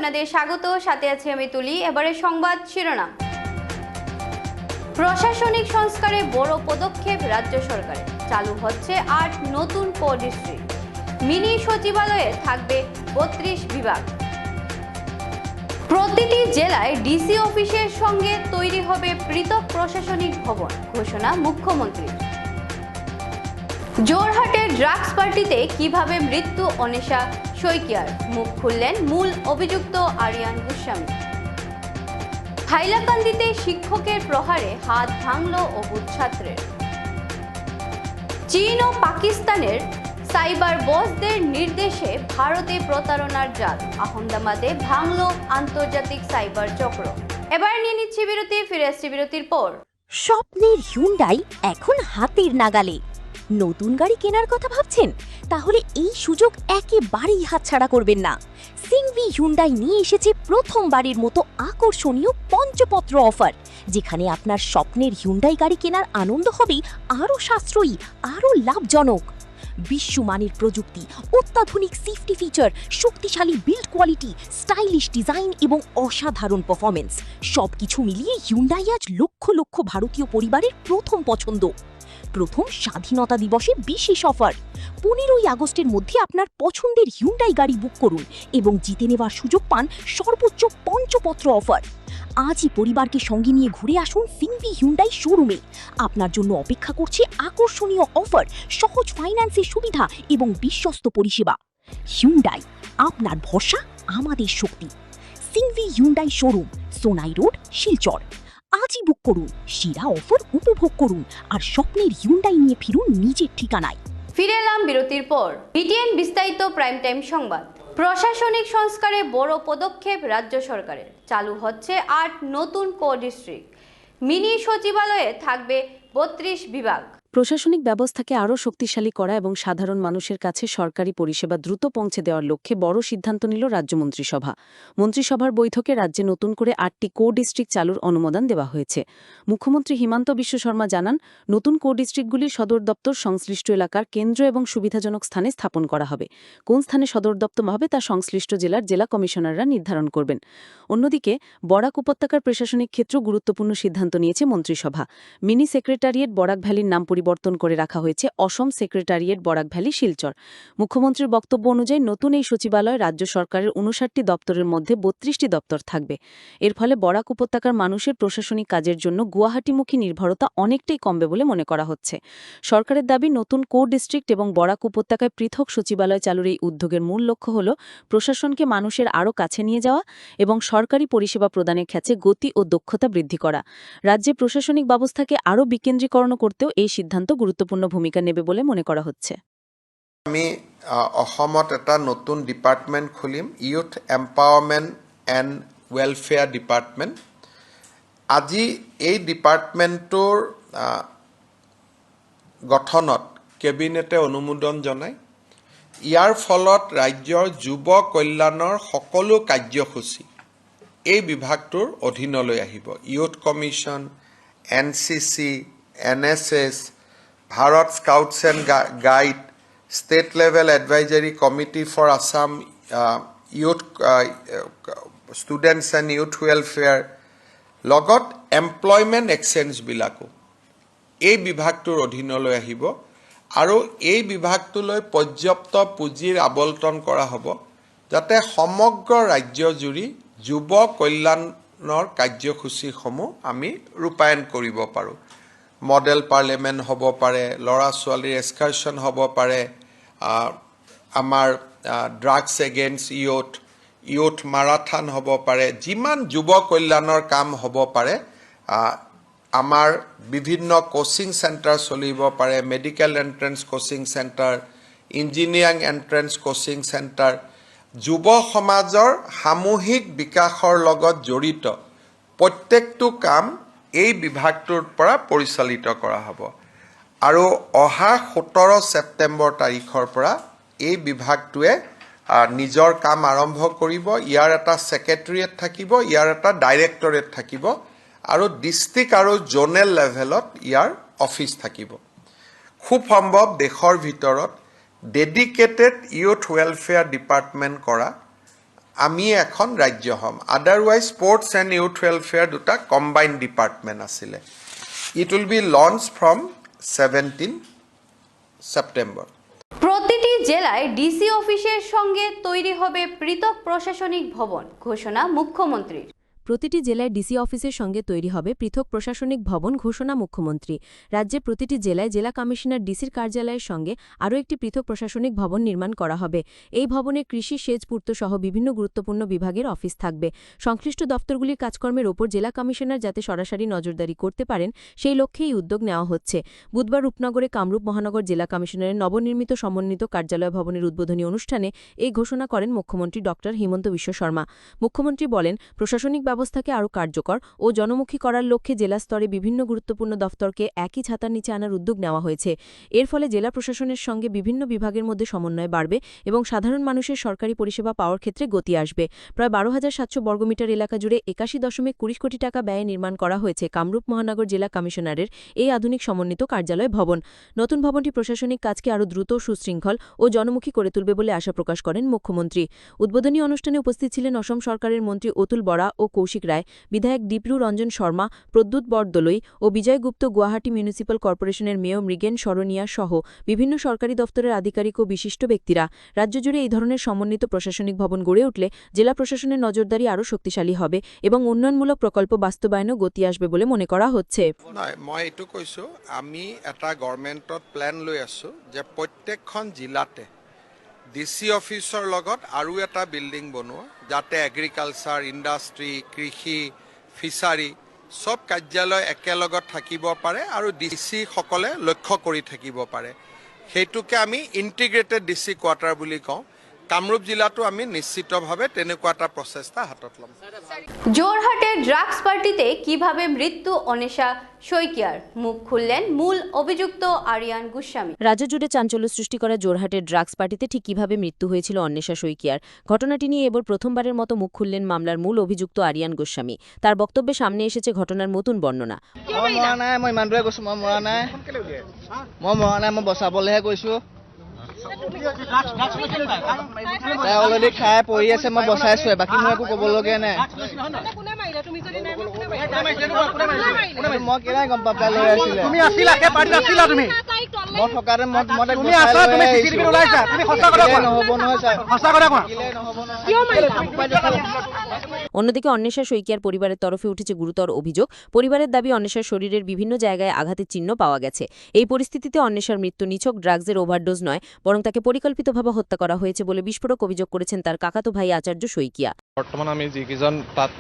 আপনাদের স্বাগত। সাথে আছি আমি তুলি। এবারে সংবাদ শিরোনাম। প্রশাসনিক সংস্কারে বড় পদক্ষেপ রাজ্য সরকারের। চালু হচ্ছে ৮ নতুন ডিস্ট্রিক্ট। মিনি সচিবালয়ে থাকবে ৩২ বিভাগ। প্রতিটি জেলায় ডিসি অফিসের সঙ্গে তৈরি হবে পৃথক প্রশাসনিক ভবন, ঘোষণা মুখ্যমন্ত্রীর। জোরহাটের ড্রাগস পার্টিতে কিভাবে মৃত্যু অনিশা শইকিয়ার, মুখ খুললেন মূল অভিযুক্ত আরিয়ান গোস্বামী। হাইলাকান্দিতে শিক্ষকের প্রহারে হাত ভাঙল অবুধ ছাত্রের। চীন ও পাকিস্তানের সাইবার বসদের নির্দেশে ভারতে প্রতারণার জাল, আহমদাবাদে ভাঙল আন্তর্জাতিক সাইবার চক্র। এবার নিয়ে নিচ্ছি বিরতি, ফিরে আসছি বিরতির পর। স্বপ্নের হিউন্ডাই এখন হাতের নাগালে। নতুন গাড়ি কেনার কথা ভাবছেন? তাহলে এই সুযোগ একেবারেই হাতছাড়া করবেন না। সিংভি হিউন্ডাই নিয়ে এসেছে প্রথমবারের মতো আকর্ষণীয় পঞ্চপত্র অফার, যেখানে আপনার স্বপ্নের হিউন্ডাই গাড়ি কেনার আনন্দ হবে আরও সাশ্রয়ী, আরও লাভজনক। বিশ্বমানের প্রযুক্তি, অত্যাধুনিক সেফটি ফিচার, শক্তিশালী বিল্ড কোয়ালিটি, স্টাইলিশ ডিজাইন এবং অসাধারণ পারফরমেন্স, সবকিছু মিলিয়ে হিউন্ডাই আজ লক্ষ লক্ষ ভারতীয় পরিবারের প্রথম পছন্দ। প্রথম স্বাধীনতা দিবসে বিশেষ অফার। 15ই আগস্টের মধ্যে আপনার পছন্দের হিউন্ডাই গাড়ি বুক করুন এবং জিতে নেওয়ার সুযোগ পান সর্বোচ্চ পঞ্চপত্র অফার। আজই পরিবারকে সঙ্গে নিয়ে ঘুরে আসুন সিংভি হিউন্ডাই শোরুমে। আপনার জন্য অপেক্ষা করছে আকর্ষণীয় অফার, সহজ ফাইন্যান্সের সুবিধা এবং বিশ্বস্ত পরিষেবা। হিউন্ডাই, আপনার ভরসা, আমাদের শক্তি। Singhvi Hyundai showroom, Sonai road, Silchar. আজই বুক করুন, সেরা অফার উপভোগ করুন আর স্বপ্নের হিউন্ডাই নিয়ে ফিরুন নিজের ঠিকানায়। ফিরে এলাম বিরতির পর। বিটিএন বিস্তারিত প্রাইম টাইম সংবাদ। প্রশাসনিক সংস্কারে বড় পদক্ষেপ রাজ্য সরকারের। চালু হচ্ছে ৮ নতুন ডিস্ট্রিক্ট। মিনি সচিবালয়ে থাকবে ৩২ বিভাগ। প্রশাসনিক ব্যবস্থাকে আরও শক্তিশালী করা এবং সাধারণ মানুষের কাছে সরকারি পরিষেবা দ্রুত পৌঁছে দেওয়ার লক্ষ্যে বড় সিদ্ধান্ত নিল রাজ্য মন্ত্রিসভা। মন্ত্রিসভার বৈঠকে রাজ্যে নতুন করে ৮টি ডিস্ট্রিক্ট চালুর অনুমোদন দেওয়া হয়েছে। মুখ্যমন্ত্রী হিমন্ত বিশ্ব শর্মা জানান, নতুন ডিস্ট্রিক্টগুলির সদর দপ্তর সংশ্লিষ্ট এলাকার কেন্দ্র এবং সুবিধাজনক স্থানে স্থাপন করা হবে। কোন স্থানে সদর দপ্তর হবে তা সংশ্লিষ্ট জেলার জেলা কমিশনাররা নির্ধারণ করবেন। অন্যদিকে বরাক উপত্যকার প্রশাসনিক ক্ষেত্র গুরুত্বপূর্ণ সিদ্ধান্ত নিয়েছে মন্ত্রিসভা। মিনি সেক্রেটারিয়েট বরাক ভ্যালির নাম পরিবর্তন করে রাখা হয়েছে অসম সেক্রেটারিয়েট বরাক ভ্যালি শিলচর। মুখ্যমন্ত্রীর বক্তব্য অনুযায়ী নতুন এই সচিবালয় রাজ্য সরকারের ৫৯টি দপ্তরের মধ্যে ৩২টি দপ্তর থাকবে। এর ফলে বরাক উপত্যকার মানুষের প্রশাসনিক কাজের জন্য গুয়াহাটিমুখী নির্ভরতা অনেকটাই কমবে বলে মনে করা হচ্ছে। সরকারের দাবি, নতুন ডিস্ট্রিক্ট এবং বরাক উপত্যকায় পৃথক সচিবালয় চালুর এই উদ্যোগের মূল লক্ষ্য হল প্রশাসনকে মানুষের আরও কাছে নিয়ে যাওয়া এবং সরকারি পরিষেবা প্রদানের ক্ষেত্রে গতি ও দক্ষতা বৃদ্ধি করা। রাজ্যে প্রশাসনিক ব্যবস্থাকে আরও বিকেন্দ্রীকরণ করতেও এই সিদ্ধান্ত গুরুত্বপূর্ণ ভূমিকা নেবে বলে মনে করা হচ্ছে। আমি অসমত এটা নতুন ডিপাৰ্টমেণ্ট খুলিম, youth empowerment and welfare department. আজি এই ডিপাৰ্টমেণ্টটোৰ গঠনত কেবিনেটে অনুমোদন জনায়। ইয়াৰ ফলত ৰাজ্যৰ যুৱ কল্যাণৰ সকলো কাৰ্যসূচী এই বিভাগটোৰ অধীনলৈ আহিব। Youth commission, NCC, NSS, Bharat scouts and guide, state level advisory committee for Assam youth students and youth welfare, লগত এমপ্লয়মেণ্ট এক্সচেঞ্জবিলাকো এই বিভাগটোৰ অধীনলৈ আহিব আৰু এই বিভাগটোলৈ পৰ্যাপ্ত পুঁজিৰ আবণ্টন কৰা হ'ব, যাতে সমগ্ৰ ৰাজ্যজুৰি যুৱ কল্যাণৰ কাৰ্যসূচীসমূহ আমি ৰূপায়ণ কৰিব পাৰোঁ। মডেল পাৰ্লিয়ামেণ্ট হ'ব পাৰে, ল'ৰা ছোৱালীৰ এক্সকাৰ্ছন হ'ব পাৰে, আমাৰ ড্ৰাগছ এগেইনষ্ট ইউথ মাৰাথন হ'ব পাৰে, যিমান যুৱ কল্যাণৰ কাম হ'ব পাৰে। আমাৰ বিভিন্ন কোচিং চেণ্টাৰ চলিব পাৰে, medical entrance coaching centre, engineering entrance coaching centre. যুৱ সমাজৰ সামূহিক বিকাশৰ লগত জড়িত প্ৰত্যেকটো কাম এই বিভাগটোৰ পৰা পৰিচালিত কৰা হ'ব। আৰু অহা 17 ছেপ্টেম্বৰ তাৰিখৰ পৰা এই বিভাগটোৱে নিজৰ কাম আৰম্ভ কৰিব। ইয়াৰ এটা ছেক্ৰেটেৰিয়েট থাকিব, ইয়াৰ এটা ডাইৰেক্টৰেট থাকিব আৰু ডিষ্ট্ৰিক্ট আৰু জ'নেল লেভেলত ইয়াৰ অফিচ থাকিব। খুব সম্ভৱ দেশৰ ভিতৰত ডেডিকেটেড ইউথ ৱেলফেয়াৰ ডিপাৰ্টমেণ্ট কৰা আমি এখন ৰাজ্য হ'ম। Otherwise sports and youth welfare দুটা কম্বাইণ্ড ডিপাৰ্টমেণ্ট আছিলে। It will be launch from 17 September. প্রতিটি জেলায় ডিসি অফিসের সঙ্গে তৈরি হবে পৃথক প্রশাসনিক ভবন, ঘোষণা মুখ্যমন্ত্রীর। প্রতিটি জেলায় ডিসি অফিসের সঙ্গে তৈরি হবে পৃথক প্রশাসনিক ভবন, ঘোষণা মুখ্যমন্ত্রী। রাজ্যের প্রতিটি জেলায় জেলা কমিশনার ডিসির কার্যালয়ের সঙ্গে আরও একটি পৃথক প্রশাসনিক ভবন নির্মাণ করা হবে। এই ভবনে কৃষি, সেচ, পূর্ত সহ বিভিন্ন গুরুত্বপূর্ণ বিভাগের অফিস থাকবে। সংশ্লিষ্ট দপ্তরগুলির কাজকর্মের ওপর জেলা কমিশনার যাতে সরাসরি নজরদারি করতে পারেন, সেই লক্ষ্যে এই উদ্যোগ নেওয়া হচ্ছে। বুধবার রূপনগরে কামরূপ মহানগর জেলা কমিশনারের নবনির্মিত সমন্বিত কার্যালয় ভবনের উদ্বোধনী অনুষ্ঠানে এই ঘোষণা করেন মুখ্যমন্ত্রী ড. হিমন্ত বিশ্ব শর্মা। মুখ্যমন্ত্রী বলেন, প্রশাসনিক ব্যবস্থাকে আরও কার্যকর ও জনমুখী করার লক্ষ্যে জেলা স্তরে বিভিন্ন গুরুত্বপূর্ণ দফতরকে একই ছাতার নিচে আনার উদ্যোগ নেওয়া হয়েছে। এর ফলে জেলা প্রশাসনের সঙ্গে বিভিন্ন বিভাগের মধ্যে সমন্বয় বাড়বে এবং সাধারণ মানুষের সরকারি পরিষেবা পাওয়ার ক্ষেত্রে গতি আসবে। প্রায় 12,700 বর্গমিটার এলাকা জুড়ে 81.20 কোটি টাকা ব্যয়ে নির্মাণ করা হয়েছে কামরূপ মহানগর জেলা কমিশনারের এই আধুনিক সমন্বিত কার্যালয় ভবন। নতুন ভবনটি প্রশাসনিক কাজকে আরও দ্রুত, সুশৃঙ্খল ও জনমুখী করে তুলবে বলে আশা প্রকাশ করেন মুখ্যমন্ত্রী। উদ্বোধনী অনুষ্ঠানে উপস্থিত ছিলেন অসম সরকারের মন্ত্রী অতুল বরা ও কৌশিক রায়, বিধায়ক দীপ্রু রঞ্জন শর্মা, প্রদ্যুৎ বরদলৈ ও বিজয় গুপ্ত, গুয়াহাটি মিউনিসিপ্যাল কর্পোরেশনের মেয়র মৃগেন শরণিয়া সহ বিভিন্ন সরকারি দফতরের আধিকারিক ও বিশিষ্ট ব্যক্তিরা। রাজ্য জুড়ে এই ধরনের সমন্বিত প্ৰশাসনিক ভবন গড়ে উঠলে জেলা প্ৰশাসনের নজরদারি আরও শক্তিশালী হবে এবং উন্নয়নমূলক প্রকল্প বাস্তবায়নেও গতি আসবে বলে মনে করা হচ্ছে। মই এইটো কৈছোঁ, আমি এটা গভৰ্ণমেণ্টত প্লেন লৈ আছোঁ যে প্ৰত্যেকখন জিলাতে ডিসি অফিসৰ লগত আৰু এটা বিল্ডিং বনোৱা, যাতে এগ্ৰিকালচাৰ, ইণ্ডাষ্ট্ৰি, কৃষি, ফিচাৰী সব কাৰ্যালয় একেলগত থাকিব পাৰে আৰু ডিসি সকলে লক্ষ্য কৰি থাকিব পাৰে। সেইটোকে আমি ইণ্টিগ্ৰেটেড ডিসি কোৱাৰ্টাৰ বুলি কওঁ। কামৰূপ জিলাতো আমি নিশ্চিতভাৱে তেনেকুৱা এটা প্ৰচেষ্টা হাতত ল'ম। জোরহাটের ড্রাগস পার্টিতে কিভাবে মৃত্যু অনিশা শইকিয়ার, মুখ খুললেন মূল অভিযুক্ত আরিয়ান গোস্বামী। রাজ্য জুড়ে চাঞ্চল্য সৃষ্টি করা জোরহাটের ড্রাগস পার্টিতে ঠিক কিভাবে মৃত্যু হয়েছিল অন্বেষা শইকিয়ার, ঘটনাটি নিয়ে এবার প্রথমবারের মতো মুখ খুললেন মামলার মূল অভিযুক্ত আরিয়ান গোস্বামী। তার বক্তব্যে সামনে এসেছে ঘটনার নতুন বর্ণনা। মই ইমানটোৱে কৈছো, মই মৰা নাই, মই বচাবলৈহে কৈছো। তাই অলৰেডি খাই পৰি আছে, মই বচাইছো, বাকী মই একো ক'বলগীয়া নাই। মই কেনেকৈ গম পাম তাই লৈ আছিলে? মই থকাতে নহ'ব নহয় ছাৰ। অন্যদিকে অন্বেষা শইকিয়ার পরিবারের তরফে উঠেছে গুরুতর অভিযোগ। পরিবারের দাবি, অন্বেষার শরীরের বিভিন্ন জায়গায় আঘাতের চিহ্ন পাওয়া গেছে। এই পরিস্থিতিতে অন্বেষার মৃত্যু নিছক ড্রাগসের ওভারডোজ নয়, বরং তাকে পরিকল্পিতভাবে হত্যা করা হয়েছে বলে বিস্ফোরক অভিযোগ করেছেন তার কাকাতো ভাই আচার্য শইকিয়া। বর্তমান আমি যিকেইজন তাত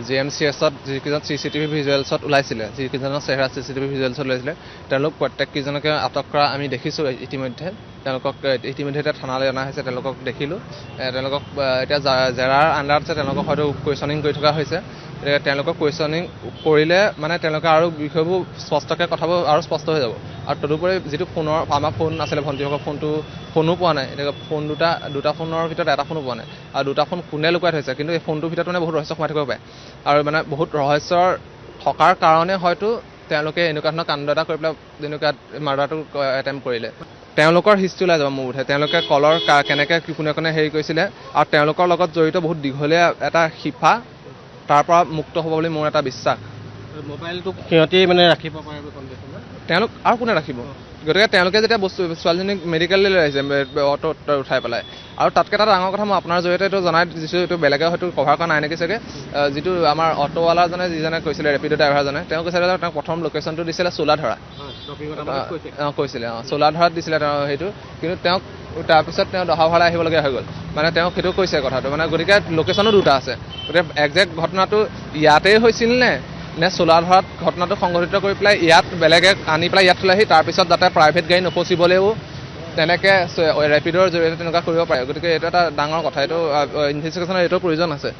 GMCSত যিকেইজন CCTV ভিজুৱেলছত ওলাইছিলে, যিকেইজনৰ চেহেৰা CCTV ভিজুৱেলছত ওলাইছিলে, তেওঁলোক প্ৰত্যেককেইজনকে আটক কৰা আমি দেখিছোঁ ইতিমধ্যে। তেওঁলোকক ইতিমধ্যে এতিয়া থানালৈ অনা হৈছে, তেওঁলোকক দেখিলোঁ। তেওঁলোকক এতিয়া জেৰাৰ আণ্ডাৰত আছে, তেওঁলোকক হয়তো কুৱেশ্যনিং কৰি থকা হৈছে। তেওঁলোকক কুৱেশ্যনিং কৰিলে মানে তেওঁলোকে আৰু বিষয়বোৰ স্পষ্টকৈ কথাবোৰ আৰু স্পষ্ট হৈ যাব। আৰু তদুপৰি যিটো ফোনৰ আমাৰ ফোন আছিলে, ভণ্টিসকলৰ ফোনো পোৱা নাই। এতিয়া ফোন দুটা ফোনৰ ভিতৰত এটা ফোনো পোৱা নাই, আৰু দুটা ফোন কোনে লুকুৱাই থৈছে, কিন্তু এই ফোনটোৰ ভিতৰত মানে বহুত ৰহস্য সোমাই থাকিব পাৰে। আৰু মানে বহুত ৰহস্যৰ থকাৰ কাৰণে হয়তো তেওঁলোকে এনেকুৱা ধৰণৰ কাণ্ড এটা কৰি পেলাই এনেকুৱা মাৰ্ডাৰটো এটেম্প কৰিলে। তেওঁলোকৰ হিষ্ট্ৰী ওলাই যাব মোৰ বোধে, তেওঁলোকে কলৰ কেনেকৈ কোনে কোনে হেৰি কৰিছিলে, আৰু তেওঁলোকৰ লগত জড়িত বহুত দীঘলীয়া এটা শিপা তাৰ পৰা মুক্ত হ'ব বুলি মোৰ এটা বিশ্বাস। মোবাইলটো সিহঁতি মানে ৰাখিব পাৰে, তেওঁলোক আৰু কোনে ৰাখিব? গতিকে তেওঁলোকে যেতিয়া ছোৱালীজনীক মেডিকেললৈ লৈ আহিছে অটোত উঠাই পেলাই, আৰু তাতকৈ এটা ডাঙৰ কথা মই আপোনাৰ জৰিয়তে এইটো জনাই দিছোঁ, এইটো বেলেগে হয়তো কভাৰ কৰা নাই নেকি চাগে। যিটো আমাৰ অটোৱালাজনে যিজনে কৈছিলে, ৰেপিড' ড্ৰাইভাৰজনে, তেওঁ কৈছিলে তেওঁক প্ৰথম লোকেশ্যনটো দিছিলে চোলাধৰা, কৈছিলে চোলাধৰাত দিছিলে তেওঁ সেইটো, কিন্তু তেওঁক তাৰপিছত তেওঁ দহাভালাই আহিবলগীয়া হৈ গ'ল। মানে তেওঁ সেইটো কৈছে কথাটো, মানে গতিকে লোকেশ্যনো দুটা আছে। গতিকে একজেক্ট ঘটনাটো ইয়াতেই হৈছিল নে চোলাধৰাত ঘটনাটো সংঘটিত কৰি পেলাই ইয়াত বেলেগে আনি পেলাই ইয়াত থ'লেহি, তাৰপিছত যাতে প্ৰাইভেট গাড়ী নফচিবলৈও তেনেকৈ ৰেপিডৰ জৰিয়তে তেনেকুৱা কৰিব পাৰে। গতিকে এইটো এটা ডাঙৰ কথা, এইটো ইনভেষ্টিগেশ্যনৰ এইটো প্ৰয়োজন আছে।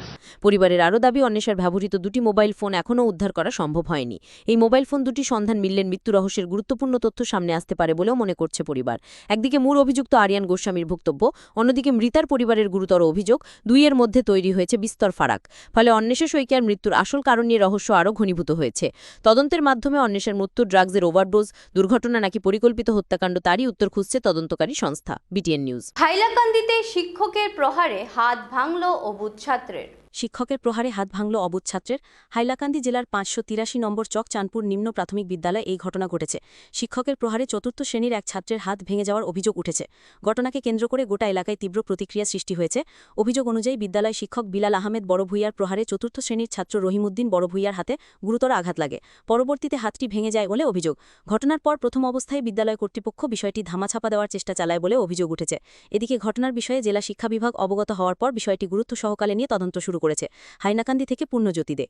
পরিবারের আরও দাবি, অন্বেষার ব্যবহৃত দুটি মোবাইল ফোন এখনও উদ্ধার করা সম্ভব হয়নি। এই মোবাইল ফোন দুটি সন্ধান মিললে মৃত্যু রহস্যের গুরুত্বপূর্ণ তথ্য সামনে আসতে পারে বলেও মনে করছে পরিবার। একদিকে মূল অভিযুক্ত আরিয়ান গোস্বামীর বক্তব্য, অন্যদিকে মৃতার পরিবারের গুরুতর অভিযোগ, দুইয়ের মধ্যে তৈরি হয়েছে বিস্তর ফারাক। ফলে অন্বেষা শইকিয়ার মৃত্যুর আসল কারণ নিয়ে রহস্য আরও ঘনীভূত হয়েছে। তদন্তের মাধ্যমে অন্বেষার মৃত্যু ড্রাগসের ওভারডোজ, দুর্ঘটনা নাকি পরিকল্পিত হত্যাকাণ্ড, তারই উত্তর খুঁজছে তদন্ত তদন্তকারী সংস্থা। BTN news. হাইলাকান্দিতে শিক্ষকের প্রহারে হাত ভাঙল অবুঝ ছাত্রের। শিক্ষকের প্রহারে হাত ভাঙল অবুঝ ছাত্রের। হাইলাকান্দি জেলার 583 নম্বর চক চাঁদপুর নিম্ন প্রাথমিক বিদ্যালয়ে এই ঘটনা ঘটেছে। শিক্ষকের প্রহারে চতুর্থ শ্রেণীর এক ছাত্রের হাত ভেঙে যাওয়ার অভিযোগ উঠেছে। ঘটনাকে কেন্দ্র করে গোটা এলাকায় তীব্র প্রতিক্রিয়া সৃষ্টি হয়েছে। অভিযোগ অনুযায়ী বিদ্যালয় শিক্ষক বিলাল আহমেদ বড়ভূইয়ার প্রহারে চতুর্থ শ্রেণীর ছাত্র রহিমউদ্দিন বড়ভূইয়ার হাতে গুরুতর আঘাত লাগে। পরবর্তীতে হাতটি ভেঙে যায় বলে অভিযোগ। ঘটনার পর প্রথম অবস্থায় বিদ্যালয় কর্তৃপক্ষ বিষয়টি ধামাচাপা দেওয়ার চেষ্টা চালায় বলে অভিযোগ উঠেছে। এদিকে ঘটনার বিষয়ে জেলা শিক্ষা বিভাগ অবগত হওয়ার পর বিষয়টি গুরুত্ব সহকারে নিয়ে তদন্ত শুরু করেছে। হাইলাকান্দি থেকে পূর্ণজ্যোতি দে।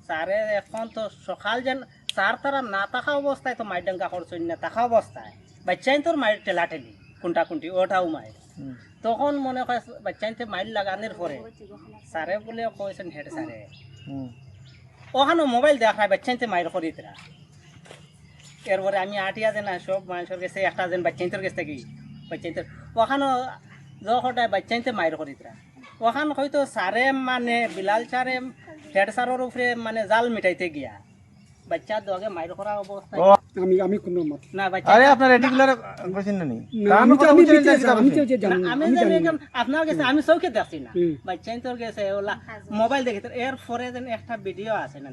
স্যারে এখন তো সকাল যেন স্যার তারা না থাকা অবস্থায় তো মাইর ডাঙ্গা করছেন না থাকা অবস্থায় বাচ্চাই তোর মায়ের ঠেলাঠেলি কোনটা কোনটি ওটাও মায়ের তখন মনে হয় বাচ্চাইতে মাইর লাগানোর পরে স্যারে বলে কয়েছেন হেড স্যারে ওখানে মোবাইল দেখা বাচ্চাইতে মায়ের করিতরা এরপরে আমি আটিয়া যে না সব মানুষের কাছে একটা যেন বাচ্চাইতের কাছ থেকে বাচ্চাইতে ওখানে যখনটায় বাচ্চাইতে মায়ের করিতরা ওখান হয়তো স্যারে মানে বিলাল স্যারে হেড স্যারের উপরে মানে জাল মিটাইতে গিয়া বাচ্চা দগে মাইর করা অবস্থা আমি কোনো মত না বাচ্চা আরে আপনার রেটিকুলার কইছেন না নি আমি জানি আপনার কাছে আমি চৌকে দেখছি না বাচ্চা তোর কাছে ওলা মোবাইল দেখি এর পরে যেন একটা ভিডিও আছে না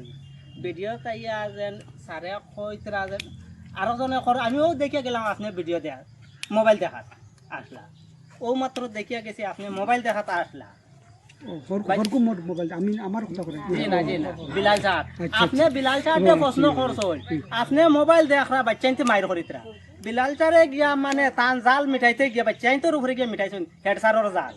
ভিডিও তাইয়া যেন স্যারে কইতরা যেন আরো জনে আমিও দেখিয়া গেলাম আপনি ভিডিও দেখা মোবাইল দেখাত আসলা ও মাত্র দেখিয়া গেছি আপনি মোবাইল দেখাতে আসলা বিলাল স্যার আপনি বিলাল স্যারকে প্রশ্ন করছেন আপনি মোবাইল দেখা বাচ্চাইতে মাইর করিতরা বিলাল স্যারে গিয়া মানে তান জাল মিটাইতে গিয়া বাচ্চাইতের উপরে গিয়া মিটাইছেন হেড স্যারের জাল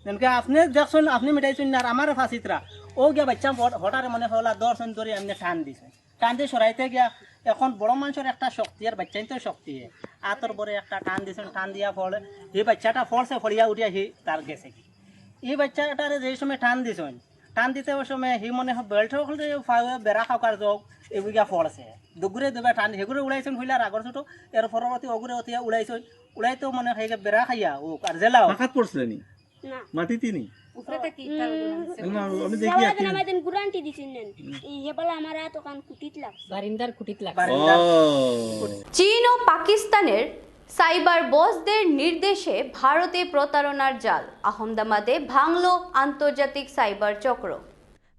যেনকে আপনি দেখছেন আপনি মিটাইছেন আর আমার ফাঁসিতরা ও গিয়া বাচ্চা হঠাৎ মনে হলা দর্শন ধরে এমনি টান দিছে টান দিয়ে সরাইতে গিয়া এখন বড় মানুষের একটা শক্তি আর বাচ্চাইতে শক্তি আতর বরে একটা টান দিছেন টান দিয়া ফলে এই বাচ্চাটা ফলসে ফলিয়া উঠিয়া হি তার গেছে কি এই বাচ্চাটারে যে সময় টান দিছেন টান দিতে ওই সময় হি মনে হয় বেল্ট বেড়া খাওয়ার যোগ এগুলা ফলছে দুগুরে দেবে টান সেগুলো উড়াইছেন হইলার আগর ছোট এর পরবর্তী অগুরে অতিয়া উড়াইছেন উড়াইতেও মনে হয় বেড়া খাইয়া ও আর জেলাও আঘাত পড়ছিল নি মাটিতে নি চীন ও পাকিস্তানের সাইবার বসদের নির্দেশে ভারতে প্রতারণার জাল। আহমদাবাদে ভাঙল আন্তর্জাতিক সাইবার চক্র।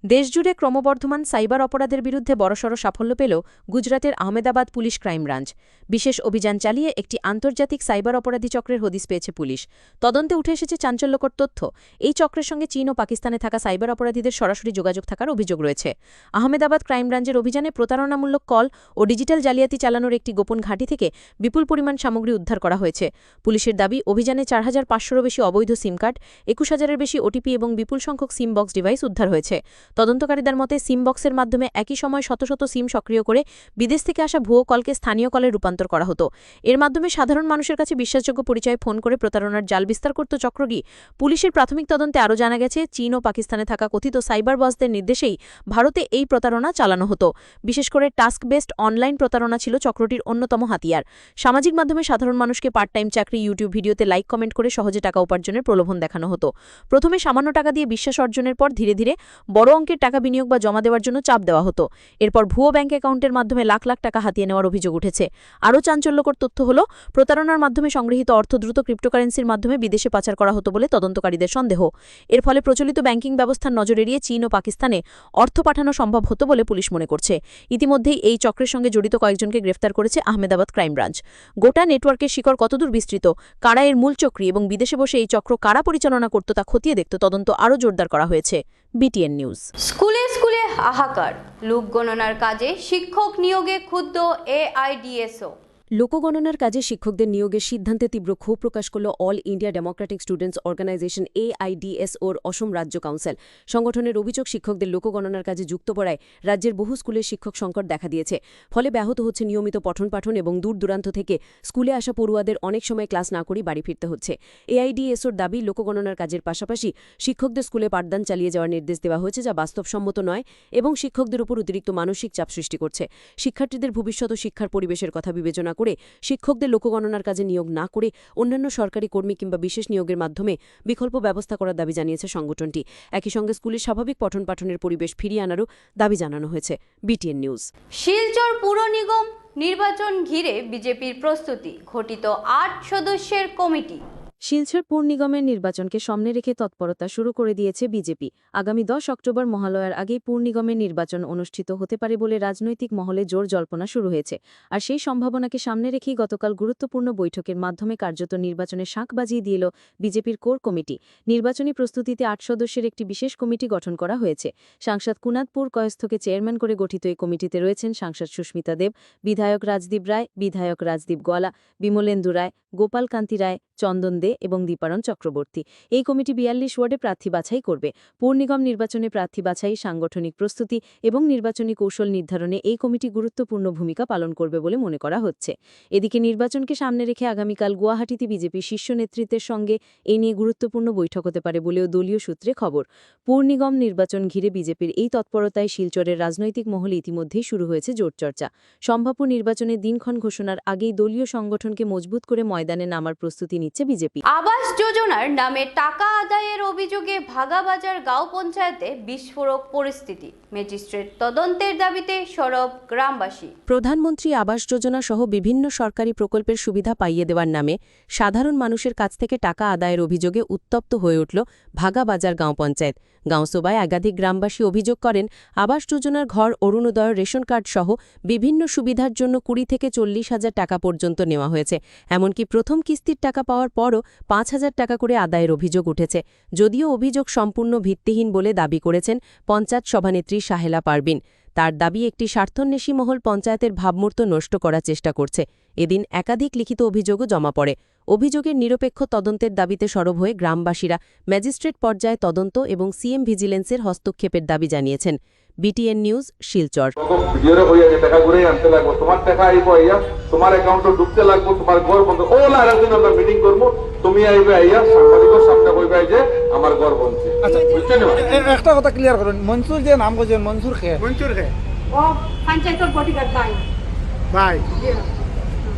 দেশজুড়ে ক্রমবর্ধমান সাইবার অপরাধের বিরুদ্ধে বড়সড় সাফল্য পেল গুজরাটের আহমেদাবাদ পুলিশ ক্রাইম ব্রাঞ্চ। বিশেষ অভিযান চালিয়ে একটি আন্তর্জাতিক সাইবার অপরাধী চক্রের হদিশ পেয়েছে পুলিশ। তদন্তে উঠে এসেছে চাঞ্চল্যকর তথ্য। এই চক্রের সঙ্গে চীন ও পাকিস্তানে থাকা সাইবার অপরাধীদের সরাসরি যোগাযোগ থাকার অভিযোগ রয়েছে। আহমেদাবাদ ক্রাইম ব্রাঞ্চের অভিযানে প্রতারণামূলক কল ও ডিজিটাল জালিয়াতি চালানোর একটি গোপন ঘাঁটি থেকে বিপুল পরিমাণ সামগ্রী উদ্ধার করা হয়েছে। পুলিশের দাবি, অভিযানে 4500-এরও বেশি অবৈধ সিম কার্ড, 21,000-এর বেশি ওটিপি এবং বিপুল সংখ্যক সিম বক্স ডিভাইস উদ্ধার হয়েছে। তদন্তকারীদের মতে সিম বক্সের মাধ্যমে একই সময় শত শত সিম সক্রিয় করে বিদেশ থেকে আসা ভুয়ো কলকে স্থানীয় কলে রূপান্তর করা হতো। এর মাধ্যমে সাধারণ মানুষের কাছে বিশ্বাসযোগ্য পরিচয়ে ফোন করে প্রতারণার জাল বিস্তার করত চক্রটি। পুলিশের প্রাথমিক তদন্তে আরও জানা গেছে, চীন ও পাকিস্তানে থাকা কথিত সাইবার বসদের নির্দেশেই ভারতে এই প্রতারণা চালানো হতো। বিশেষ করে টাস্ক বেসড অনলাইন প্রতারণা ছিল চক্রটির অন্যতম হাতিয়ার। সামাজিক মাধ্যমে সাধারণ মানুষকে পার্ট টাইম চাকরি, ইউটিউব ভিডিওতে লাইক কমেন্ট করে সহজে টাকা উপার্জনের প্রলোভন দেখানো হতো। প্রথমে সামান্য টাকা দিয়ে বিশ্বাস অর্জনের পর ধীরে ধীরে বড় অঙ্কের টাকা বিনিয়োগ বা জমা দেওয়ার জন্য চাপ দেওয়া হতো। এরপর ভুয়ো ব্যাংক অ্যাকাউন্টের মাধ্যমে লাখ লাখ টাকা হাতিয়ে নেওয়ার অভিযোগ উঠেছে। আরও চাঞ্চল্যকর তথ্য হল, প্রতারণার মাধ্যমে সংগৃহীত অর্থ দ্রুত ক্রিপ্টোকারেন্সির মাধ্যমে বিদেশে পাচার করা হতো বলে তদন্তকারীদের সন্দেহ। এর ফলে প্রচলিত ব্যাংকিং ব্যবস্থার নজর এড়িয়ে চীন ও পাকিস্তানে অর্থ পাঠানো সম্ভব হতো বলে পুলিশ মনে করছে। ইতিমধ্যেই এই চক্রের সঙ্গে জড়িত কয়েকজনকে গ্রেফতার করেছে আহমেদাবাদ ক্রাইম ব্রাঞ্চ। গোটা নেটওয়ার্কের শিকড় কতদূর বিস্তৃত, কারা এর মূল চক্রী এবং বিদেশে বসে এই চক্র কারা পরিচালনা করত তা খতিয়ে দেখতে তদন্ত আরও জোরদার করা হয়েছে। BTN news. স্কুলে স্কুলে হাহাকার, লোক গণনার কাজে শিক্ষক নিয়োগে ক্ষুব্ধ এআইডিএসও। লোকগণনার কাজে শিক্ষকদের নিয়োগের সিদ্ধান্তে তীব্র ক্ষোভ প্রকাশ করল All India Democratic Students Organisation এআইডিএসওর অসম রাজ্য কাউন্সিল। সংগঠনের অভিযোগ, শিক্ষকদের লোকগণনার কাজে যুক্ত করায় রাজ্যের বহু স্কুলের শিক্ষক সংকট দেখা দিয়েছে। ফলে ব্যাহত হচ্ছে নিয়মিত পঠন পাঠন এবং দূর দূরান্ত থেকে স্কুলে আসা পড়ুয়াদের অনেক সময় ক্লাস না করেই বাড়ি ফিরতে হচ্ছে। এআইডিএসওর দাবি, লোকগণনার কাজের পাশাপাশি শিক্ষকদের স্কুলে পাঠদান চালিয়ে যাওয়ার নির্দেশ দেওয়া হয়েছে, যা বাস্তবসম্মত নয় এবং শিক্ষকদের উপর অতিরিক্ত মানসিক চাপ সৃষ্টি করছে। শিক্ষার্থীদের ভবিষ্যৎ ও শিক্ষার পরিবেশের কথা বিবেচনা করে শিক্ষকদের লোকগণনার কাজে নিয়োগ না করে অন্যান্য সরকারি কর্মী কিংবা বিশেষ নিয়োগের মাধ্যমে বিকল্প ব্যবস্থা করার দাবি জানিয়েছে সংগঠনটি। একই সঙ্গে স্কুলের স্বাভাবিক পঠন পাঠনের পরিবেশ ফিরিয়ে আনারও দাবি জানানো হয়েছে। BTN news. শিলচর পুর নিগম নির্বাচন ঘিরে বিজেপির প্রস্তুতি, গঠিত ৮ সদস্যের কমিটি। শিলচর পৌর নিগমের নির্বাচনকে সামনে রেখে তৎপরতা শুরু করে দিয়েছে বিজেপি। আগামী ১০ অক্টোবর মহালয়ার আগেই পৌর নিগমের নির্বাচন অনুষ্ঠিত হতে পারে বলে রাজনৈতিক মহলে জোর জল্পনা শুরু হয়েছে। আর সেই সম্ভাবনাকে সামনে রেখেই গতকাল গুরুত্বপূর্ণ বৈঠকের মাধ্যমে কার্যত নির্বাচনে শাঁখ বাজিয়ে দিল বিজেপির কোর কমিটি। নির্বাচনী প্রস্তুতিতে ৮ সদস্যের একটি বিশেষ কমিটি গঠন করা হয়েছে। সাংসদ কুনাদপুর কয়স্থকে চেয়ারম্যান করে গঠিত এই কমিটিতে রয়েছেন সাংসদ সুস্মিতা দেব, বিধায়ক রাজদীপ রায়, বিধায়ক রাজদীপ গোয়ালা, বিমলেন্দু রায়, গোপাল কান্তি রায়, চন্দন দে এবং দীপারণ চক্রবর্তী। এই কমিটি ৪২ ওয়ার্ডে প্রার্থী বাছাই করবে। পৌর নিগম নির্বাচনে প্রার্থী বাছাই, সাংগঠনিক প্রস্তুতি এবং নির্বাচনী কৌশল নির্ধারণে এই কমিটি গুরুত্বপূর্ণ ভূমিকা পালন করবে বলে মনে করা হচ্ছে। এদিকে নির্বাচনকে সামনে রেখে আগামীকাল গুয়াহাটিতে বিজেপি শীর্ষ নেতৃত্বের সঙ্গে এই নিয়ে গুরুত্বপূর্ণ বৈঠক হতে পারে বলেও দলীয় সূত্রে খবর। পৌর নিগম নির্বাচন ঘিরে বিজেপির এই তৎপরতায় শিলচরের রাজনৈতিক মহলে ইতিমধ্যেই শুরু হয়েছে জোরচর্চা। সম্ভাব্য নির্বাচনের দিনক্ষণ ঘোষণার আগেই দলীয় সংগঠনকে মজবুত করে ময়দানে নামার প্রস্তুতি নিচ্ছে বিজেপি। আবাস যোজনার নামে টাকা আদায়ের অভিযোগে ভাগাবাজার গাঁও পঞ্চায়েতে বিস্ফোরক পরিস্থিতি, ম্যাজিস্ট্রেট তদন্তের দাবিতে সরব গ্রামবাসী। প্রধানমন্ত্রী আবাস যোজনা সহ বিভিন্ন সরকারি প্রকল্পের সুবিধা পাইয়ে দেওয়ার নামে সাধারণ মানুষের কাছ থেকে টাকা আদায়ের অভিযোগে উত্তপ্ত হয়ে উঠল ভাগাবাজার গাঁও পঞ্চায়েত। গাঁওসভায় একাধিক গ্রামবাসী অভিযোগ করেন, আবাস যোজনার ঘর, অরুণোদয়, রেশন কার্ড সহ বিভিন্ন সুবিধার জন্য ২০ থেকে ৪০,০০০ টাকা পর্যন্ত নেওয়া হয়েছে। এমনকি প্রথম কিস্তির টাকা পাওয়ার পরও ৫,০০০ টাকা করে আদায়ের অভিযোগ উঠেছে। যদিও অভিযোগ সম্পূর্ণ ভিত্তিহীন বলে দাবি করেছেন পঞ্চায়েত সভানেত্রী সাহেলা পারবিন। তার দাবি, একটি স্বার্থন্বেষী মহল পঞ্চায়েতের ভাবমূর্ত নষ্ট করার চেষ্টা করছে। এদিন একাধিক লিখিত অভিযোগও জমা পড়ে। অভিযোগের নিরপেক্ষ তদন্তের দাবিতে সরব হয়ে গ্রামবাসীরা ম্যাজিস্ট্রেট পর্যায়ে তদন্ত এবং সিএম ভিজিলেন্সের হস্তক্ষেপের দাবি জানিয়েছেন। BTN news, Silchar. তোমার টাকা আইব, তোমার অ্যাকাউন্টে ঢুকতে লাগবো, তোমার ঘর বন্ধ ওলা একদিন আমরা মিটিং করবো, তুমি আইবে আইয়া সাংবাদিকের সামনে কইবে যে আমার ঘর বন্ধ। একটা কথা ক্লিয়ার করুন, মনসুর যে নাম করছেন মনসুর খে ও পঞ্চায়েতের বডিগার্ড ভাই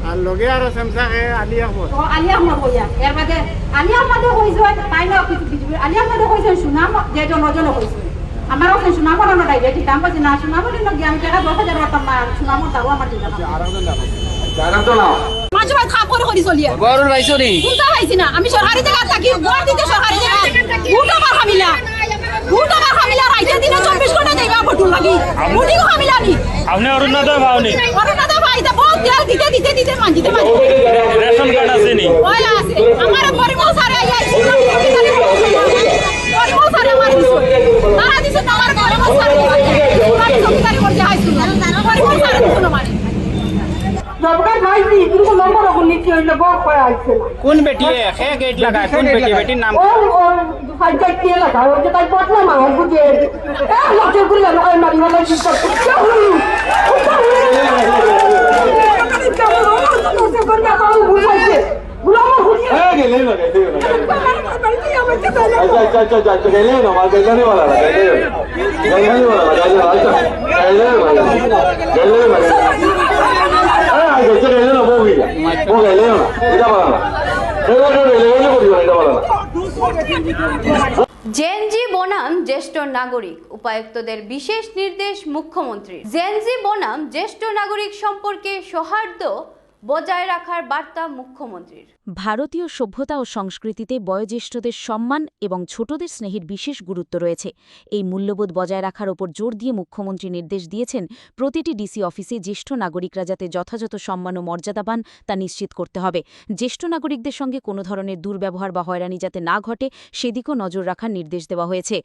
আর লগে আর সেমসা খে আলী আহমদ আলী আহমদ হইয়া এর বাদে আলী আহমদে কইছে তাই না কিছু কিছু আলী আহমদে কইছে সুনাম যে জন কইছে আমার ওখানে সুনাম বড় না ডাইরেক্ট দাম বলছে না সুনাম বলে না আমি টাকা ১০,০০০ রাখতাম না, সুনাম দাও আমার দিন না মাঝে মাঝে খাপ করে চলিয়া গরুর ভাইছনি কোনটা ভাইছি না, আমি সরকারি জায়গা থাকি, ঘর দিতে সরকারি জায়গা গুটা মার খামিলা রাইতে দিনে ২৪ ঘন্টা যাইবা বটুল লাগি মুটি কো খামিলা নি আপনি অরুণোদয় পাওনি? অরুণোদয় পাইতা বহুত তেল দিতে মানজিতে রেশন কার্ড আছে নি? ওই আছে আমার পরিমল সারে আইছি পরিমল সারে আমার দিছো তারা দিছে আমার পরিমল সারে আমি সরকারি করে যাইছি পরিমল সারে দিছো মানে জবকার ভাইছি কিন্তু নম্বর ওগুনি কি হইলো বক হয়ে আইছে কোন বেটি খে গেট লাগা, কোন বেটির নাম ও ফাইজাই কি লাগা ও যে তাই পটনা মা বুঝে এ লটে গুলো লয় মারি হলো কি করতে জেনজি বনাম জ্যেষ্ঠ নাগরিক, উপায়ুক্তদের বিশেষ নির্দেশ মুখ্যমন্ত্রীর। জেনজি বনাম জ্যেষ্ঠ নাগরিক সম্পর্কে সৌহার্দ্য বজায় রাখার বার্তা মুখ্যমন্ত্রীর। ভারতীয় সভ্যতা ও সংস্কৃতিতে বয়োজ্যেষ্ঠদের সম্মান এবং ছোটদের স্নেহের বিশেষ গুরুত্ব রয়েছে। এই মূল্যবোধ বজায় রাখার ওপর জোর দিয়ে মুখ্যমন্ত্রী নির্দেশ দিয়েছেন, প্রতিটি ডিসি অফিসে জ্যেষ্ঠ নাগরিকরা যাতে যথাযথ সম্মান ও মর্যাদা পান তা নিশ্চিত করতে হবে। জ্যেষ্ঠ নাগরিকদের সঙ্গে কোনো ধরনের দুর্ব্যবহার বা হয়রানি যাতে না ঘটে সেদিকেও নজর রাখার নির্দেশ দেওয়া হয়েছে।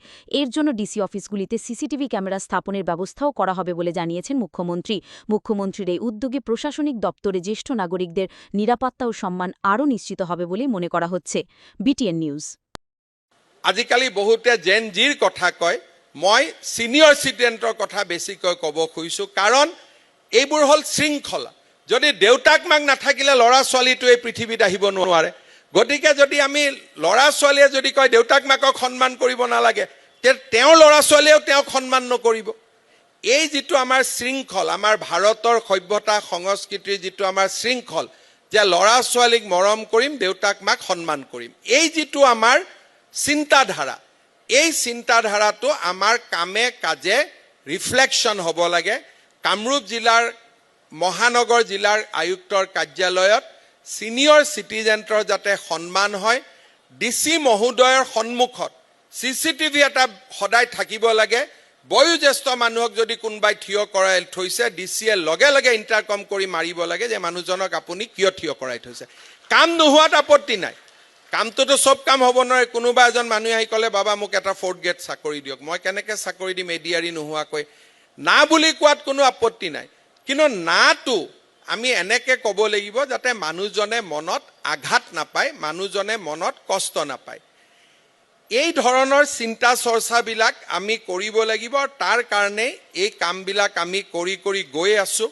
এর জন্য ডিসি অফিসগুলিতে সিসিটিভি ক্যামেরা স্থাপনের ব্যবস্থাও করা হবে বলে জানিয়েছেন মুখ্যমন্ত্রী। মুখ্যমন্ত্রীর এই উদ্যোগে প্রশাসনিক দপ্তরে জ্যেষ্ঠ নাগরিকদের নিরাপত্তা ও সম্মান আরও নিশ্চিত হবে বলে মনে করা হচ্ছে। BTN news. আজিকালি বহুতে জেন জিৰ কথা কয়, মই সিনিয়র সিটিজেনৰ কথা বেছিকৈ ক'ব খুজিছোঁ, কাৰণ এইবোৰ হ'ল শৃংখলা। যদি দেউতাক মাক নাথাকিলে ল'ৰা ছোৱালীটোৱে পৃথিৱীত আহিব নোৱাৰে। গতিকে যদি আমি ল'ৰা ছোৱালীয়ে যদি কয় দেউতাক মাকক সন্মান কৰিব নালাগে, তেওঁৰ ল'ৰা ছোৱালীয়েও তেওঁক সন্মান নকৰিব। এই যিটো আমাৰ শৃংখল, আমাৰ ভাৰতৰ সভ্যতা সংস্কৃতিৰ যিটো আমাৰ শৃংখল, যে ল'ৰা ছোৱালীক মৰম কৰিম, দেউতাক মাক সন্মান কৰিম, এই যিটো আমাৰ চিন্তাধাৰা, এই চিন্তাধাৰাটো আমাৰ কামে কাজে ৰিফ্লেকশ্যন হ'ব লাগে। কামৰূপ জিলাৰ মহানগৰ জিলাৰ আয়ুক্তৰ কাৰ্যালয়ত সিনিয়ৰ সিটিজেন্টৰ যাতে সন্মান হয়, ডিসি মহোদয়ৰ সন্মুখত চিচিটিভি এটা সদায় থাকিব লাগে। বয়োজ্যেষ্ঠ মানুহক যদি কোনোবাই থিয় কৰাই থৈছে, ডিচিয়ে লগে লগে ইণ্টাৰকম কৰি মাৰিব লাগে যে মানুহজনক আপুনি কিয় থিয় কৰাই থৈছে। কাম নোহোৱাত আপত্তি নাই, কামটোতো চব কাম হ'ব নোৱাৰে। কোনোবা এজন মানুহে আহি ক'লে বাবা মোক এটা 4th গ্ৰেড চাকৰি দিয়ক, মই কেনেকৈ চাকৰি দিম এডিআৰি নোহোৱাকৈ? না বুলি কোৱাত কোনো আপত্তি নাই, কিন্তু নাটো আমি এনেকৈ ক'ব লাগিব যাতে মানুহজনে মনত আঘাত নাপায়, মানুহজনে মনত কষ্ট নাপায়। এই ধৰণৰ চিন্তা চৰ্চাবিলাক আমি কৰিব লাগিব, তাৰ কাৰণে এই কামবিলাক আমি কৰি কৰি গৈ আছো।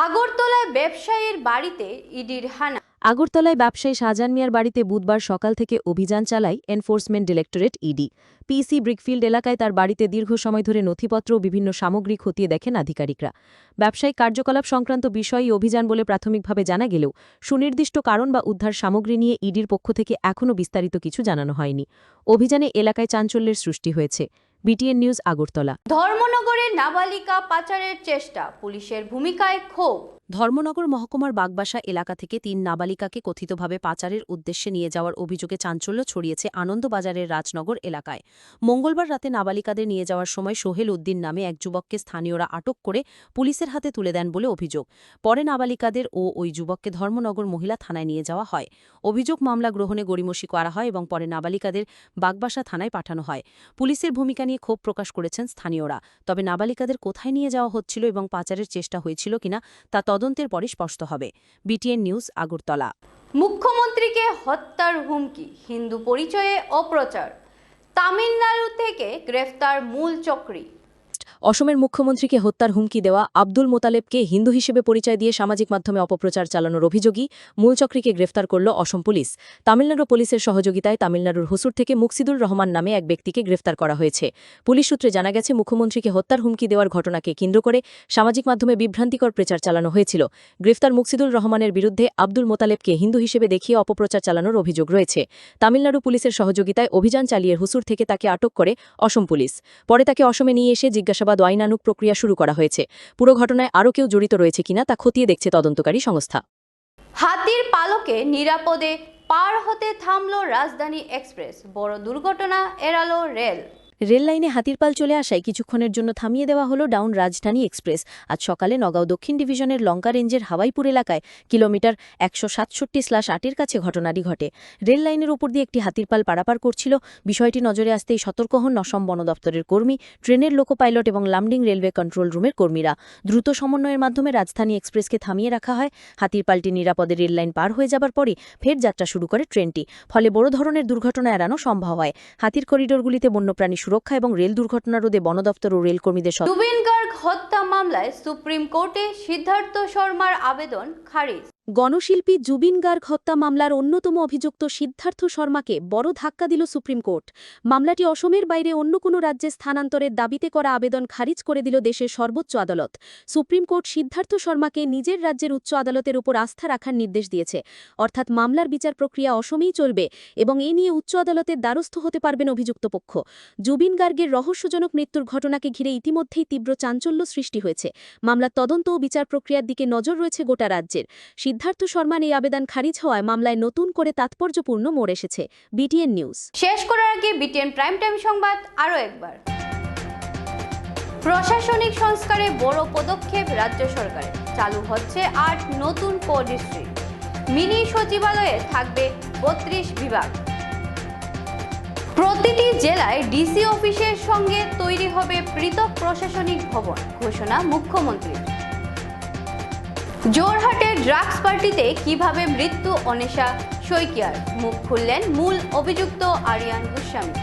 আগরতলায় ব্যবসায়ীর বাড়িতে ইডির হানা। আগরতলায় ব্যবসায়ী শাহজাহান মিয়ার বাড়িতে বুধবার সকাল থেকে অভিযান চালায় এনফোর্সমেন্ট ডিরেক্টরেট ইডি। পিসি ব্রিকফিল্ড এলাকায় তার বাড়িতে দীর্ঘ সময় ধরে নথিপত্র ও বিভিন্ন সামগ্রী খতিয়ে দেখেন আধিকারিকরা। ব্যবসায়িক কার্যকলাপ সংক্রান্ত বিষয়ই অভিযান বলে প্রাথমিকভাবে জানা গেলেও সুনির্দিষ্ট কারণ বা উদ্ধার সামগ্রী নিয়ে ইডির পক্ষ থেকে এখনও বিস্তারিত কিছু জানানো হয়নি। অভিযানে এলাকায় চাঞ্চল্যের সৃষ্টি হয়েছে। BTN news, Agartala. ধর্মনগরে নাবালিকা পাচারের চেষ্টা, পুলিশের ভূমিকায় ক্ষোভ। ধর্মনগর মহকুমার বাগবাসা এলাকা থেকে 3 নাবালিকাকে কথিতভাবে পাচারের উদ্দেশ্যে নিয়ে যাওয়ার অভিযোগে চাঞ্চল্য ছড়িয়েছে আনন্দবাজারের রাজনগর এলাকায়। মঙ্গলবার রাতে নাবালিকাদের নিয়ে যাওয়ার সময় সোহেল উদ্দিন নামে এক যুবককে স্থানীয়রা আটক করে পুলিশের হাতে তুলে দেন বলে অভিযোগ। পরে নাবালিকাদের ও ওই যুবককে ধর্মনগর মহিলা থানায় নিয়ে যাওয়া হয়। অভিযোগ মামলা গ্রহণে গড়িমসি করা হয় এবং পরে নাবালিকাদের বাগবাসা থানায় পাঠানো হয়। পুলিশের ভূমিকা নিয়ে ক্ষোভ প্রকাশ করেছেন স্থানীয়রা। তবে নাবালিকাদের কোথায় নিয়ে যাওয়া হচ্ছিল এবং পাচারের চেষ্টা হয়েছিল কিনা তা তদন্তের পরে স্পষ্ট হবে। BTN news, Agartala. মুখ্যমন্ত্রীকে হত্যার হুমকি, হিন্দু পরিচয়ে অপপ্রচার। তামিলনাড়ু থেকে গ্রেফতার মূল চক্রী। অসমের মুখ্যমন্ত্রীকে হত্যার হুমকি দেওয়া আব্দুল মোতালেবকে হিন্দু হিসেবে পরিচয় দিয়ে সামাজিক মাধ্যমে অপপ্রচার চালানোর অভিযোগী মূল চক্রীকে গ্রেফতার করল অসম পুলিশ। তামিলনাড়ু পুলিশের সহযোগিতায় তামিলনাড়ুর হোসুর থেকে মুকসিদুর রহমান নামে এক ব্যক্তিকে গ্রেফতার করা হয়েছে। পুলিশ সূত্রে জানা গেছে, মুখ্যমন্ত্রীকে হত্যার হুমকি দেওয়ার ঘটনাকে কেন্দ্র করে সামাজিক মাধ্যমে বিভ্রান্তিকর প্রচার চালানো হয়েছিল। গ্রেফতার মুকসিদুর রহমানের বিরুদ্ধে আব্দুল মোতালেবকে হিন্দু হিসেবে দেখিয়ে অপপ্রচার চালানোর অভিযোগ রয়েছে। তামিলনাড়ু পুলিশের সহযোগিতায় অভিযান চালিয়ে হোসুর থেকে তাকে আটক করে অসম পুলিশ। পরে তাকে অসমে নিয়ে এসে জিজ্ঞাসাবাদ আইনানুগ প্রক্রিয়া শুরু করা হয়েছে। পুরো ঘটনায় আরও কেউ জড়িত রয়েছে কিনা তা খতিয়ে দেখছে তদন্তকারী সংস্থা। হাতির পালকে নিরাপদে পার হতে থামল রাজধানী এক্সপ্রেস, বড় দুর্ঘটনা এড়ালো রেল। রেল লাইনে হাতির পাল চলে আসায় কিছুক্ষণের জন্য থামিয়ে দেওয়া হলো ডাউন রাজধানী এক্সপ্রেস। আজ সকালে নগাঁও দক্ষিণ ডিভিশনের লঙ্কা রেঞ্জের হাওয়াইপুর এলাকায় কিলোমিটার 167/8 কাছে ঘটনাটি ঘটে। রেল লাইনের উপর দিয়ে একটি হাতির পাল পারাপার করছিল। বিষয়টি নজরে আসতেই সতর্ক হন অসম বন দপ্তরের কর্মী, ট্রেনের লোকো পাইলট এবং লামডিং রেলওয়ে কন্ট্রোল রুমের কর্মীরা। দ্রুত সমন্বয়ের মাধ্যমে রাজধানী এক্সপ্রেসকে থামিয়ে রাখা হয়। হাতির পালটি নিরাপদে রেল লাইন পার হয়ে যাবার পরই ফের যাত্রা শুরু করে ট্রেনটি। ফলে বড় ধরনের দুর্ঘটনা এড়ানো সম্ভব হয়। হাতির করিডোরগুলিতে বন্যপ্রাণী সুরক্ষা এবং রেল দুর্ঘটনা রোধে বন দপ্তর ও রেল কর্মীদের জুবিন গার্গ হত্যা মামলায় সুপ্রিম কোর্টে সিদ্ধার্থ শর্মার আবেদন খারিজ। গণশিল্পী জুবিন গার্গ হত্যা মামলার অন্যতম অভিযুক্ত সিদ্ধার্থ শর্মাকে বড় ধাক্কা দিল সুপ্রিম কোর্ট। মামলাটি অসমের বাইরে অন্য কোনো রাজ্যে স্থানান্তরের দাবিতে করা আবেদন খারিজ করে দিল দেশের সর্বোচ্চ আদালত। সুপ্রিম কোর্ট সিদ্ধার্থ শর্মাকে নিজের রাজ্যের উচ্চ আদালতের উপর আস্থা রাখার নির্দেশ দিয়েছে। অর্থাৎ মামলার বিচার প্রক্রিয়া অসমেই চলবে এবং এ নিয়ে উচ্চ আদালতের দ্বারস্থ হতে পারবেন অভিযুক্ত পক্ষ। জুবিন গার্গের রহস্যজনক মৃত্যুর ঘটনাকে ঘিরে ইতিমধ্যেই তীব্র চাঞ্চল্য সৃষ্টি হয়েছে। মামলার তদন্ত ও বিচার প্রক্রিয়ার দিকে নজর রয়েছে গোটা রাজ্যের। সিদ্ধার্থ শর্মার এই আবেদন খারিজ হওয়ায় মামলায় নতুন করে তাৎপর্যপূর্ণ মোড় এসেছে। BTN news. শেষ করার আগে বিটিএন প্রাইম টাইম সংবাদ আরও একবার। প্রশাসনিক সংস্কারে বড় পদক্ষেপ রাজ্য সরকারের, চালু হচ্ছে 8 নতুন কোর ডিস্ট্রিক্ট। মিনি সচিবালয়ে থাকবে 32 বিভাগ। প্রতিটি জেলায় ডিসি অফিসের সঙ্গে তৈরি হবে পৃথক প্রশাসনিক ভবন, ঘোষণা মুখ্যমন্ত্রীর। জোরহাটের ড্রাগস পার্টিতে কিভাবে মৃত্যু অনিশা শইকিয়ার, মুখ খুললেন মূল অভিযুক্ত আরিয়ান গোস্বামী।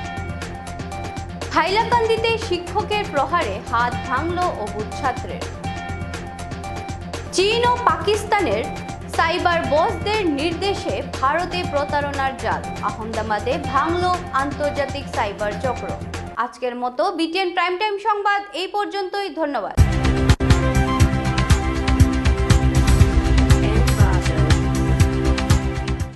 হাইলাকান্দিতে শিক্ষকের প্রহারে হাত ভাঙল অবুধ ছাত্রের। চীন ও পাকিস্তানের সাইবার বসদের নির্দেশে ভারতে প্রতারণার জাল, আহমদাবাদে ভাঙল আন্তর্জাতিক সাইবার চক্র। আজকের মতো বিটিএন প্রাইম টাইম সংবাদ এই পর্যন্তই। ধন্যবাদ।